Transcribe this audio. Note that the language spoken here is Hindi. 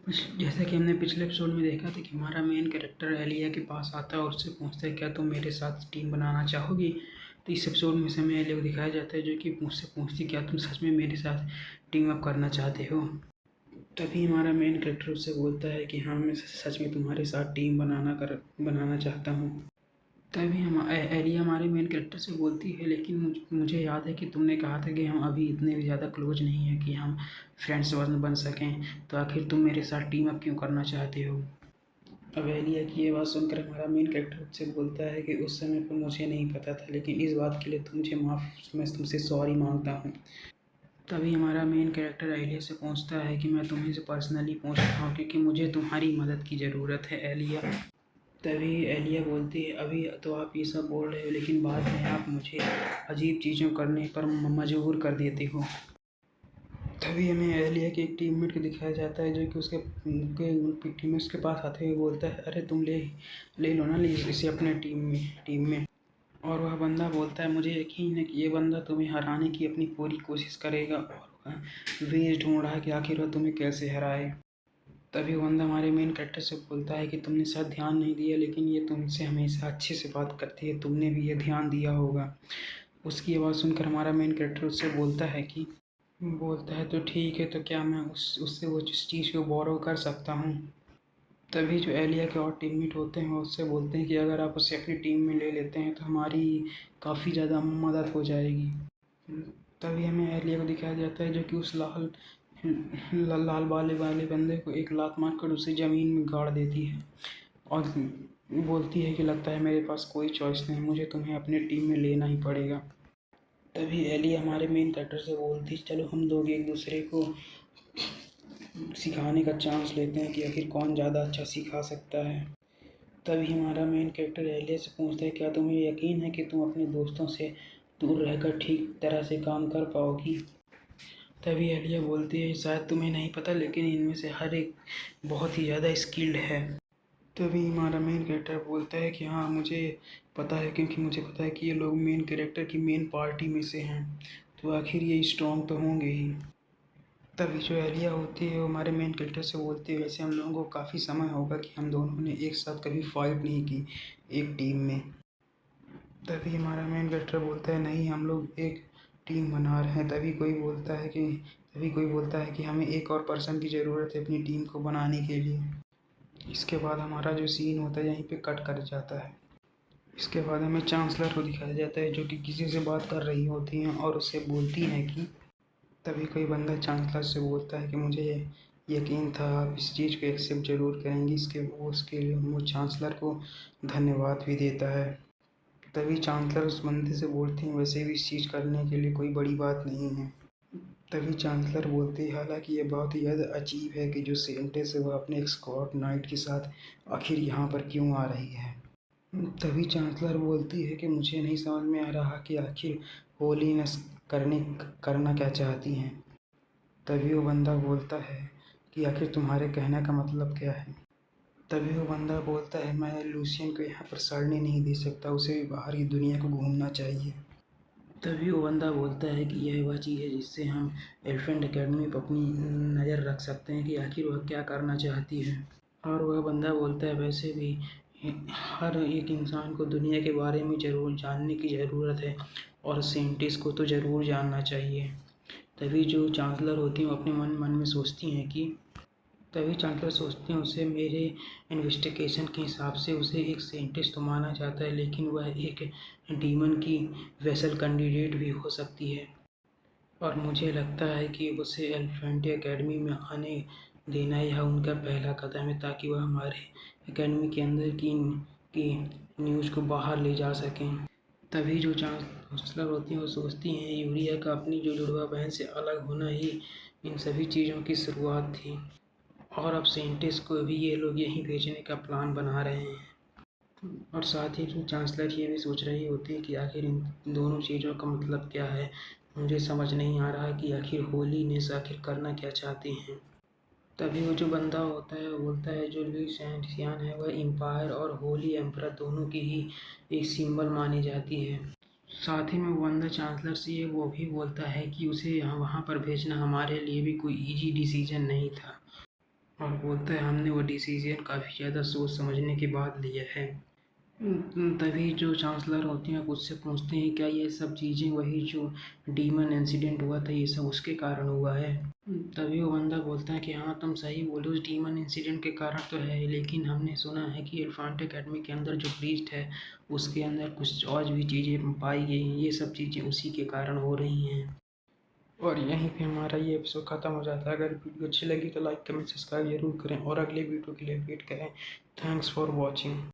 जैसा कि हमने पिछले एपिसोड में देखा था कि हमारा मेन कैरेक्टर एलिया के पास आता है और उससे पूछता है क्या तुम मेरे साथ टीम बनाना चाहोगी। तो इस एपिसोड में हमें एलिया को दिखाया जाता है जो कि मुझसे पूछती क्या तुम सच में मेरे साथ टीम अप करना चाहते हो। तभी हमारा मेन कैरेक्टर उससे बोलता है कि हाँ मैं सच में तुम्हारे साथ टीम बनाना चाहता हूँ। तभी हम एलिया हमारे मेन कैरेक्टर से बोलती है लेकिन मुझे याद है कि तुमने कहा था कि हम अभी इतने भी ज़्यादा क्लोज नहीं हैं कि हम फ्रेंड्स बन सकें, तो आखिर तुम मेरे साथ टीम अप क्यों करना चाहते हो। अब एलिया की ये बात सुनकर हमारा मेन कैरेक्टर उससे बोलता है कि उस समय पर मुझे नहीं पता था, लेकिन इस बात के लिए तुम मुझे मैं तुमसे सॉरी मांगता हूँ। तभी हमारा मेन कैरेक्टर एलिया से पूछता है कि मैं तुम्हें से पर्सनली पूछ रहा हूँ क्योंकि मुझे तुम्हारी मदद की ज़रूरत है एलिया। तभी एलिया बोलती है अभी तो आप ये सब बोल रहे हो लेकिन बाद में आप मुझे अजीब चीज़ों करने पर मजबूर कर देते हो। तभी हमें एलिया के एक टीममेट को दिखाया जाता है जो कि उसके टीममेट्स के पास आते हुए बोलता है अरे तुम ले ले लो ना इसे अपने टीम में। और वह बंदा बोलता है मुझे यकीन है कि ये बंदा तुम्हें हराने की अपनी पूरी कोशिश करेगा और वह वेज ढूंढ रहा है कि आखिर वह तुम्हें कैसे हराए। तभी वो बंदा हमारे मेन कैरेक्टर से बोलता है कि तुमने शायद ध्यान नहीं दिया लेकिन ये तुमसे हमेशा अच्छे से बात करती है, तुमने भी ये ध्यान दिया होगा। उसकी आवाज़ सुनकर हमारा मेन कैरेक्टर उससे बोलता है तो ठीक है, तो क्या मैं उससे वो जिस चीज़ को बोरो कर सकता हूँ। तभी जो एलिया के और टीममेट होते हैं वो उससे बोलते हैं कि अगर आप उसे अपनी टीम में ले लेते हैं तो हमारी काफ़ी ज़्यादा मदद हो जाएगी। तभी हमें एलिया को दिखाया जाता है जो कि उस लाल वाले बंदे को एक लात मारकर उसे ज़मीन में गाड़ देती है और बोलती है कि लगता है मेरे पास कोई चॉइस नहीं, मुझे तुम्हें अपने टीम में लेना ही पड़ेगा। तभी एलिया हमारे मेन कैरेक्टर से बोलती है चलो हम लोग एक दूसरे को सिखाने का चांस लेते हैं कि आखिर कौन ज़्यादा अच्छा सिखा सकता है। तभी हमारा मेन कैरेक्टर एलिया से पूछता है क्या तुम्हें यकीन है कि तुम अपने दोस्तों से दूर रहकर ठीक तरह से काम कर पाओगी। तभी एलिया बोलती है शायद तुम्हें नहीं पता लेकिन इनमें से हर एक बहुत ही ज़्यादा स्किल्ड है। तभी हमारा मेन कैरेक्टर बोलता है कि हाँ मुझे पता है क्योंकि मुझे पता है कि ये लोग मेन कैरेक्टर की मेन पार्टी में से हैं, तो आखिर ये स्ट्रॉन्ग तो होंगे ही। तभी जो एलिया होती है वो हमारे मेन कैरेक्टर से बोलती है वैसे हम लोगों को काफ़ी समय होगा कि हम दोनों ने एक साथ कभी फाइट नहीं की एक टीम में। तभी हमारा मेन कैरेक्टर बोलता है नहीं हम लोग एक टीम बना रहे हैं। तभी कोई बोलता है कि हमें एक और पर्सन की ज़रूरत है अपनी टीम को बनाने के लिए। इसके बाद हमारा जो सीन होता है यहीं पे कट कर जाता है। इसके बाद हमें चांसलर को दिखाया जाता है जो कि किसी से बात कर रही होती हैं और उससे बोलती हैं कि तभी कोई बंदा चांसलर से बोलता है कि मुझे यकीन था आप इस चीज़ को एक्सेप्ट ज़रूर करेंगी। उसके लिए वो चांसलर को धन्यवाद भी देता है। तभी चांसलर उस बंदे से बोलती हैं वैसे भी इस चीज़ करने के लिए कोई बड़ी बात नहीं है। तभी चांसलर बोलती है हालांकि ये बहुत ही ज़्यादा अजीब है कि जो सेंटेस है वह अपने एक्सकॉर्ट नाइट के साथ आखिर यहाँ पर क्यों आ रही है। तभी चांसलर बोलती है कि मुझे नहीं समझ में आ रहा कि आखिर होलीनेस करना क्या चाहती हैं। तभी वो बंदा बोलता है कि आखिर तुम्हारे कहने का मतलब क्या है। तभी वो बंदा बोलता है मैं लूसियन को यहाँ पर सड़ने नहीं दे सकता, उसे भी बाहर की दुनिया को घूमना चाहिए। तभी वो बंदा बोलता है कि यह वह चीज़ है जिससे हम एलिफेंट एकेडमी पर अपनी नज़र रख सकते हैं कि आखिर वह क्या करना चाहती है। और वह बंदा बोलता है वैसे भी हर एक इंसान को दुनिया के बारे में ज़रूर जानने की ज़रूरत है और साइंटिस्ट को तो ज़रूर जानना चाहिए। तभी जो चांसलर होती हैं वो अपने मन मन में सोचती हैं कि तभी चांसलर सोचते हैं उसे मेरे इन्वेस्टिगेशन के हिसाब से उसे एक साइंटिस्ट तो माना जाता है लेकिन वह एक डीमन की वेसल कैंडिडेट भी हो सकती है और मुझे लगता है कि उसे एलिफेंट एकेडमी में आने देना यह उनका पहला कदम है ताकि वह हमारे एकेडमी के अंदर की न्यूज़ को बाहर ले जा सकें। तभी जो चांसलर होती हैं वो सोचती हैं यूरिया का अपनी जो जुड़वा बहन से अलग होना ही इन सभी चीज़ों की शुरुआत थी और अब साइंटिस्ट को भी ये लोग यहीं भेजने का प्लान बना रहे हैं। और साथ ही जो चांसलर ये भी सोच रही होती है कि आखिर इन दोनों चीज़ों का मतलब क्या है। मुझे समझ नहीं आ रहा कि आखिर होलीनेस आखिर करना क्या चाहते हैं। तभी वो जो बंदा होता है वो बोलता है जो लुई सैंटिसियन है वह एम्पायर और होली एम्परर दोनों की ही एक सिंबल मानी जाती है। साथ ही में वो बंदा चांसलर से ये वो भी बोलता है कि उसे यहाँ वहाँ पर भेजना हमारे लिए भी कोई इजी डिसीजन नहीं था और बोलता है हमने वो डिसीजन काफ़ी ज़्यादा सोच समझने के बाद लिया है। तभी जो चांसलर होते हैं आप उससे पूछते हैं क्या ये सब चीज़ें वही जो डीमन इंसिडेंट हुआ था ये सब उसके कारण हुआ है। तभी वो बंदा बोलता है कि हाँ तुम सही बोले उस डीमन इंसिडेंट के कारण तो है, लेकिन हमने सुना है कि एल्फांटे अकेडमी के अंदर जो प्रीस्ट है उसके अंदर कुछ और भी चीज़ें पाई गई हैं, ये सब चीज़ें उसी के कारण हो रही हैं। और यहीं पे हमारा ये एपिसोड ख़त्म हो जाता है। अगर वीडियो अच्छी लगी तो लाइक कमेंट सब्सक्राइब जरूर करें और अगले वीडियो के लिए वेट करें। Thanks for watching.